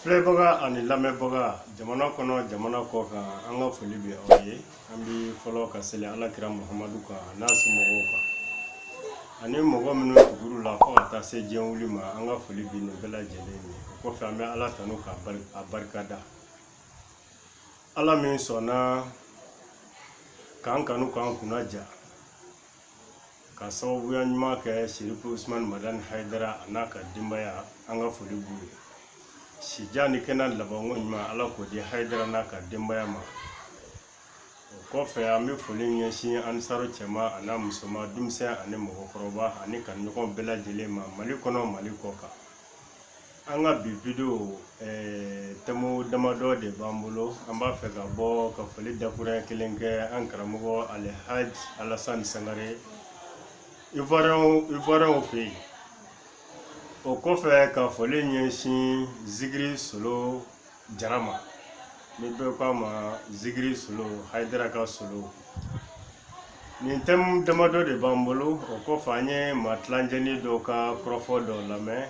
Filɛbaga ani lamɛnbaga jamana kɔnɔ jamana kɔ kan an ka foli bɛ aw ye. An bɛ fɔlɔ ka seli Alakira Muhamadu kan n'a somɔgɔw kan ani mɔgɔ minnu tugur'u la fo ka taa se diɲɛ wuli ma. An ka foli bɛ nin bɛɛ lajɛlen ye. O kɔfɛ an bɛ Ala tanu k'a barikada. Ala min sɔnna k'an kanu k'an kunna ja ka sababuya ɲuman kɛ Sherifu Usmani Madani Hayidara a n'a ka denbaya, an ka foli b'u ye. Sijan ni kɛnɛ labanko ɲuman Ala k'o di Hayidara n'a ka denbaya ma. O kɔfɛ an bɛ foli ɲɛsin Ansaru cɛman a n'a musoman, denmisɛn ani mɔgɔkɔrɔba ani kanuɲɔgɔn bɛɛ lajɛlen ma Mali kɔnɔ Mali kɔ kan. An ka bi video thème damadɔ de b'an bolo. An b'a fɛ ka bɔ ka foli dakuruɲɛ kelen kɛ an karamɔgɔ Alhaji Alasani Sangare Ivoirien fɛ yen. O kɔfɛ ka foli ɲɛsin Zigiri Solo Jara ma, ni bɛɛ k'a ma Zigiri Solo, Hayidara ka Solo. Nin thème damadɔ de b'an bolo. O kɔfɛ an ye maa tilancɛni dɔw ka kɔrɔfɔ dɔw lamɛn,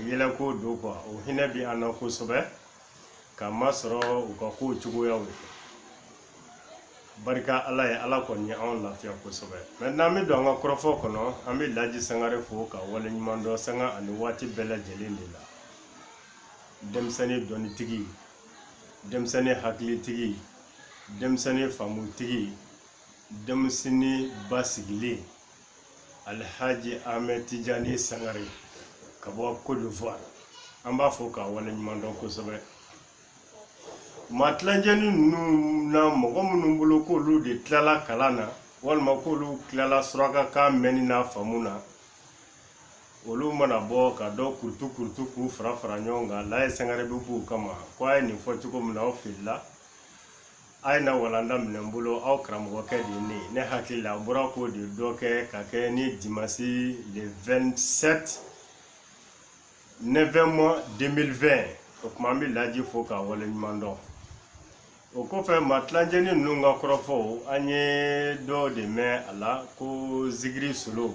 yɛlɛko don quoi. O hinɛ bɛ an na kosɛbɛ, k'a masɔrɔ u ka kow cogoyaw ye. Barika Ala ye, Ala kɔni ye anw lafiya kosɛbɛ. Maintenant an bɛ don an ka kɔrɔfɔ kɔnɔ. An bɛ Laji Sangare fo ka waleɲuman dɔn sanga ani waati bɛɛ lajɛlen de la. Denmisɛnnin dɔnnitigi, denmisɛnnin hakilitigi, denmisɛnnin faamutigi, denmisɛnnin basigilen, Alhaji Ahmed Tijani Sangare ka bɔ Côte d'Ivoire. An b'a fɔ k'a waleɲuman dɔn kosɛbɛ. Maa tilancɛni ninnu na mɔgɔ minnu bolo k'olu de tilala kalan na walima k'olu tilala surakakan mɛnni n'a faamu na, olu mana bɔ ka dɔ kurutu k'u fara ɲɔgɔn kan. Layi Sangare bɛ b'u kama ko a ye nin fɔ cogo min na aw filila, a ye na walanda minɛ n bolo, aw karamɔgɔkɛ de ye ne ye. Ne hakili la a bɔra k'o de dɔ kɛ ka kɛ ni dimanche le 27 novembre 2020. O tuma an bɛ Laji fo k'a waleɲuman dɔn. O kɔfɛ maa tilancɛni ninnu ka kɔrɔfɔw an ye dɔ de mɛn a la ko Zigiri Solo,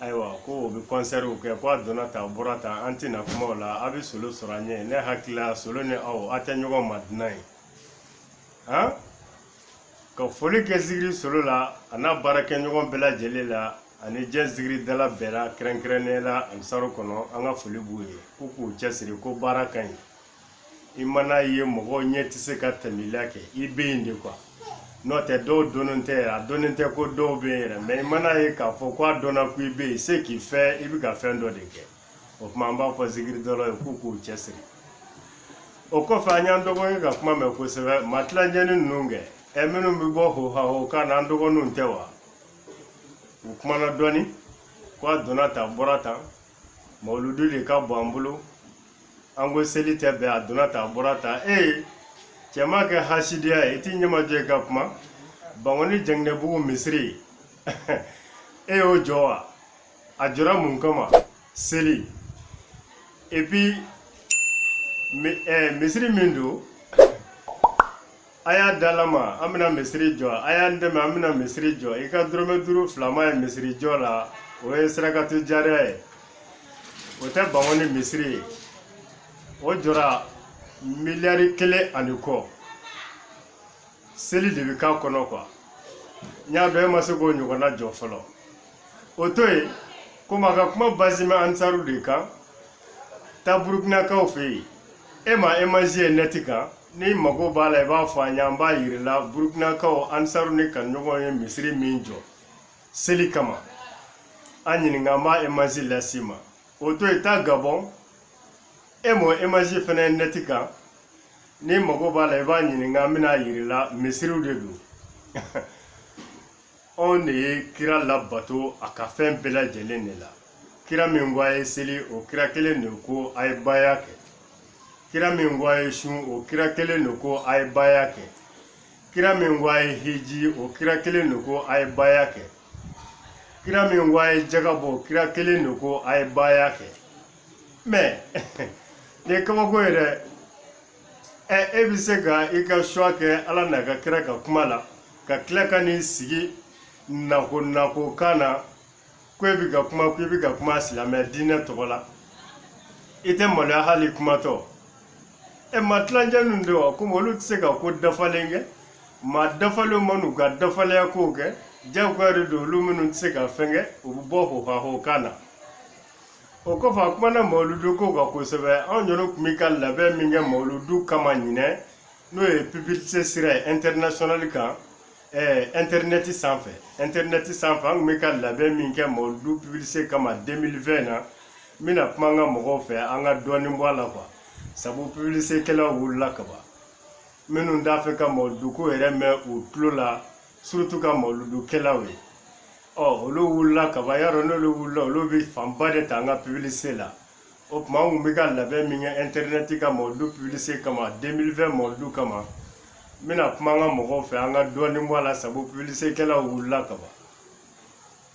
ayiwa ko o bɛ kɔnsɛriw kɛ, ko a donna tan a bɔra tan. An tɛna kuma o la, a bɛ Solo sɔrɔ an ɲɛ. Ne hakili la Solo ni aw a tɛ ɲɔgɔn madina ye. Ka foli kɛ Zigiri Solo la a n'a baarakɛɲɔgɔn bɛɛ lajɛlen la ani diɲɛ Zigiri dala bɛɛ la kɛrɛnkɛrɛnnenya la Ansaru kɔnɔ, an ka foli b'u ye. K'u cɛsiri ko baara ka ɲi. I mana ye mɔgɔw ɲɛ tɛ se ka tɛmɛla kɛ, i bɛ yen de quoi. N'o tɛ dɔw donnen tɛ yɛrɛ, a donnen tɛ ko dɔw bɛ yen yɛrɛ, mais i mana ye k'a fɔ ko a dɔnna ko i bɛ yen, c'est qu'il fait, i bɛ ka fɛn dɔ de kɛ. O tuma an b'a fɔ Zigiri dɔlaw ye k'u cɛsiri. O kɔfɛ an y'an dɔgɔkɛ ka kuma mɛn kosɛbɛ. Maa tilancɛni ninnu kɛ, minnu bɛ bɔ ho-ha-ho-kan na an dɔgɔninw tɛ wa? U kumana dɔɔni ko a donna tan a bɔra tan, mawuludu de ka bɔ an bolo. An ko seli tɛ bɛn, a donna tan a bɔra tan. Cɛ ma kɛ hasidiya ye, i t'i ɲɛmajɔ i ka kuma. Bangoni Jɛnginɛbugu misiri e y'o jɔ wa? A jɔra mun kama? Seli. Et puis misiri min don, a y'a dalama an bɛna misiri jɔ, a y'an dɛmɛ an bɛna misiri jɔ. I ka dɔrɔmɛ 5 filama ye misiri jɔ la, o ye sarakatu jariya ye, o tɛ Bangoni misiri ye. O jɔra miliyari 1 ani kɔ. Seli de bɛ k'a kɔnɔ quoi. N y'a dɔn e ma se k'o ɲɔgɔnna jɔ fɔlɔ. O to yen, komi a ka kuma basé bɛ Ansaru de kan, taa Burukinakaw fɛ yen. E ma image ye net kan, n'i mago b'a la i b'a fɔ an ye, an b'a yirila. Burukinakaw Ansaru ni kanuɲɔgɔn ye misiri min jɔ seli kama, an ɲininka an b'a image las'i ma. O to yen, taa Gabon, e m'o image fɛnɛ ye net kan, n'i mago b'a la i b'a ɲininka an bɛna yirila. Misiriw de don. Anw de ye kira labato a ka fɛn bɛɛ lajɛlen de la. Kira min ko a ye seli, o kira kelen de ko a ye baya kɛ. Kira min ko a ye sun, o kira kelen de ko a ye baya kɛ. Kira min ko a ye hiji, o kira kelen de ko a ye baya kɛ. Kira min ko a ye jaga bɔ, o kira kelen de ko a ye baya kɛ. Mais nin ye kabako ye dɛ. E bɛ se ka i ka choix kɛ Ala n'a ka kira ka kuma la, ka tila ka n'i sigi nako kan na ko e bɛ ka kuma silamɛ diinɛ tɔgɔ la. I tɛ maloya hali kumatɔ. e ma tilancɛ ninnu de wa komi olu tɛ se ka ko dafalen kɛ ma dafalen man'u ka dafalenya kow kɛ jagoya de don olu minnu tɛ se ka fɛn kɛ u bɛ bɔ hohahokan na o kɔfɛ a kumana mawuludu ko kan kosɛbɛ anw yɛrɛ tun bɛ ka labɛn min kɛ mawuludu kama ɲinɛ n'o ye publicité sira ye international kan internet sanfɛ an tun bɛ ka labɛn min kɛ mawuludu publicité kama 2020 na n bɛna kuma an ka mɔgɔw fɛ an ka dɔɔnin bɔ a la quoi sabu publicité kɛlaw wulila kaban minnu t'a fɛ ka mawuludu ko yɛrɛ mɛn u tulo la surtout ka mawuludu kɛlaw ye olu wulila kaban yarɔ n'olu wulila olu bɛ fanba de ta an ka publicité la o tuma an tun bɛ ka labɛn min kɛ internet ka mawuludu publicité kama 2020 mawuludu kama n bɛna kuma an ka mɔgɔw fɛ an ka dɔɔnin bɔ a la sabu publicité kɛlaw wulila kaban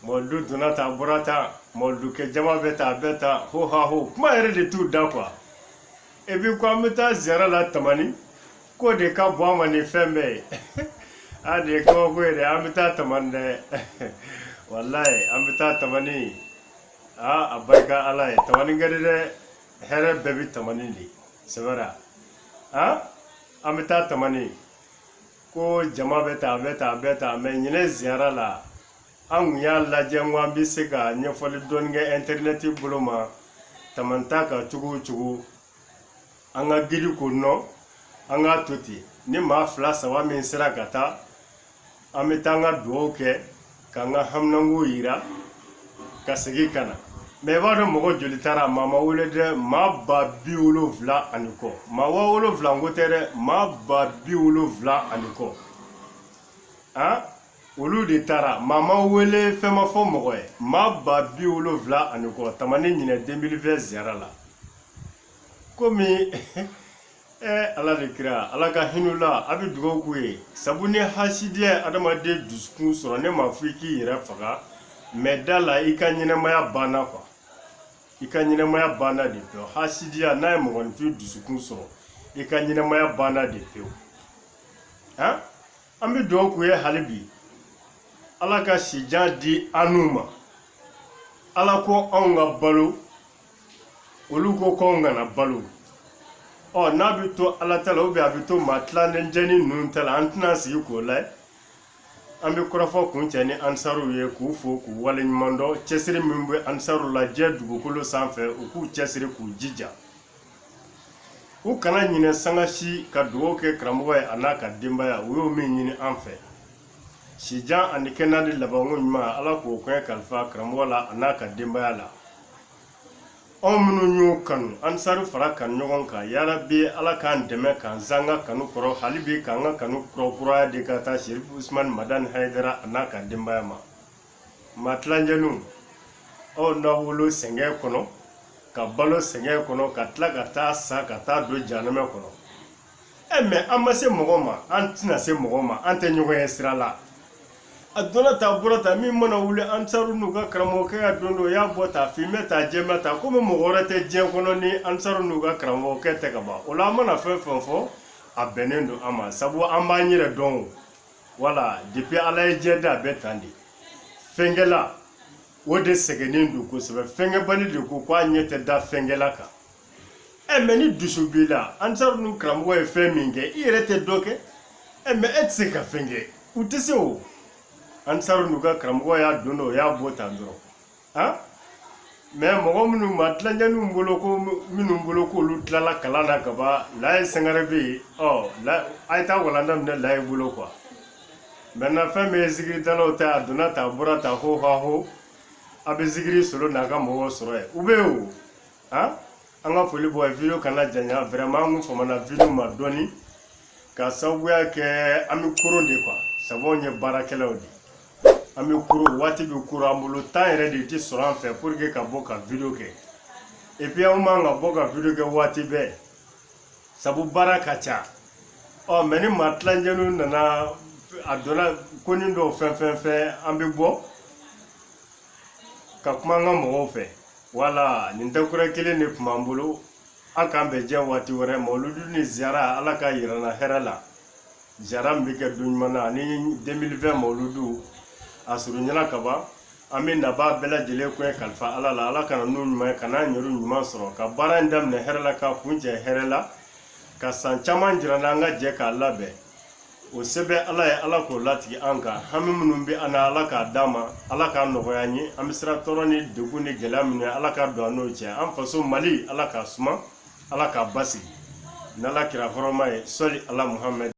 mawuludu donna tan a bɔra tan mawuludu kɛ jama bɛ tan a bɛ tan ho ha ho kuma yɛrɛ de t'u da quoi et puis ko an bɛ taa ziyara la tamani k'o de ka bon an ma ni fɛn bɛɛ ye a de ye kabako ye dɛ an bɛ taa tamani dɛ walayi an bɛ taa tamani a barika ala ye tamani ka di dɛ hɛrɛ bɛɛ bɛ tamani de c'est vrai an bɛ taa tamani ko jama bɛ tan a bɛ tan a bɛ tan mais ɲinɛ ziyara la an kun y'a lajɛ n ko an bɛ se ka ɲɛfɔli dɔɔni kɛ internet bolo ma tamani ta kan cogo o cogo an ka gidi ko nɔ an k'a to ten ni maa 2-3 min sera ka taa an bɛ taa an ka dugawu kɛ k'an ka haminanko yira ka segin ka na mais i b'a dɔn mɔgɔ joli taara maa ma wele dɛ maa 70,000 ani kɔ maa 70,000 ko tɛ dɛ maa 70,000 ani kɔ olu de taara maa ma wele fɛn ma fɔ mɔgɔ ye maa 70,000 ani kɔ tamani ɲinɛ 2020 ziyara la komi ala de kira ala ka hinɛ la a bɛ dugawu k'u ye sabu ni hasidiya ye adamaden dusukun sɔrɔ ne ma fɔ i k'i yɛrɛ faga mais da la i ka ɲɛnɛmaya banna quoi i ka ɲɛnɛmaya banna de pewu hasidiya n'a ye mɔgɔninfin dusukun sɔrɔ i ka ɲɛnɛmaya banna de pewu an bɛ dugawu k'u ye hali bi ala ka sijan di an n'u ma ala ko anw ka balo olu ko k'anw kana balo n'a bɛ to ala ta la ou bien a bɛ to maa tilancɛnin ninnu ta la an tɛna sigi k'o layɛ an bɛ kɔrɔfɔ kun cɛ ni ansaruw ye k'u fo k'u waleɲuman dɔn cɛsiri min bɛ ansaruw la diɲɛ dugukolo sanfɛ u k'u cɛsiri k'u jija u kana ɲinɛ sangasi ka dugawu kɛ karamɔgɔ ye a n'a ka denbaya u y'o min ɲini an fɛ sijan ani kɛnɛya ni labanko ɲuman ala k'o kɔɲɛ kalifa karamɔgɔ la a n'a ka denbaya la anw minnu y'o kanu ansari fara kan ɲɔgɔn kan yarabi ala k'an dɛmɛ k'an zanga kanu kɔrɔ hali bi k'an ka kanu kurakuraya de ka taa Sherif Usman Madani Hayidara a n'a ka denbaya ma maa tilancɛninw aw n'aw wolo sɛgɛn kɔnɔ ka balo sɛgɛn kɔnɔ ka tila ka taa sa ka taa don jahanama kɔnɔ mais an ma se mɔgɔ ma an tɛna se mɔgɔ ma an tɛ ɲɔgɔn ye sira la a donna ta bɔra ta min mana wuli ansaru n'u ka karamɔgɔkɛ ka don o y'a bɔ ta finmɛ ta jɛmɛ ta komi mɔgɔ wɛrɛ tɛ diɲɛ kɔnɔ ni ansaru n'u ka karamɔgɔkɛ tɛ ka ban o la an mana fɛn fɛn fɔ a bɛnnen don an ma sabu an b'an yɛrɛ dɔn o wala depuis ala ye diɲɛ da a bɛ tan de fɛnkɛla o de sɛgɛnnen don kosɛbɛ fɛnkɛbali de ko k'a ɲɛ tɛ da fɛnkɛla kan mais ni dusu b'i la ansaru n'u karamɔgɔ ye fɛn min kɛ i yɛrɛ tɛ dɔ kɛ mais e tɛ se ka fɛn kɛ u tɛ se o ansaru n'u ka karamɔgɔ y'a don o y'a bɔ tan dɔrɔn mais mɔgɔ minnu ma tilancɛninw bolo ko minnu bolo k'olu tilala kalan na ka ban layi sangare bɛ yen a ye taa walanda minɛ layi bolo quoi maintenant fɛn min ye zikiridalaw ta a donna ta a bɔra ta ho ha ho a bɛ zikiri solo n'a ka mɔgɔw sɔrɔ yen u bɛ yen o an ka foli bɔ video kana janya vraiment an kun famana video ma dɔɔni ka sababuya kɛ an bɛ koron de quoi sabu anw ye baarakɛlaw de an bɛ koron waati bɛ koron an bolo temps yɛrɛ de tɛ sɔrɔ an fɛ pour que ka bɔ ka video kɛ et puis an man ka bɔ ka video kɛ waati bɛɛ sabu baara ka ca mais ni maa tilancɛninw nana a donna ko ni dɔw fɛn an bɛ bɔ ka kuma an ka mɔgɔw fɛ wala nin tɛ kura kelen de tun b'an bolo an k'an bɛn diɲɛ waati wɛrɛ mawuludu ni ziyara ala ka yira na hɛrɛ la ziyara min bɛ kɛ don ɲuman na ani 2020 mawuludu a surunyana ka ban an bɛ naba bɛɛ lajɛlen kɔɲɛ kalifa ala la ala kana n'o ɲuman ye ka n'an yɛrɛ ɲuman sɔrɔ ka baara in daminɛ hɛrɛ la ka kuncɛ hɛrɛ la ka san caman jira n'an ka jɛ k'a labɛn o sɛbɛn ala ye ala k'o latigi an kan hami minnu bɛ an na ala k'a d'a ma ala k'a nɔgɔya an ye an bɛ sira tɔɔrɔ ni degun ni gɛlɛya minnu ye ala k'a don an n'o cɛ an faso mali ala k'a suma ala k'a basigi n'ala kira hɔrɔma ye sɔli ala muhamɛd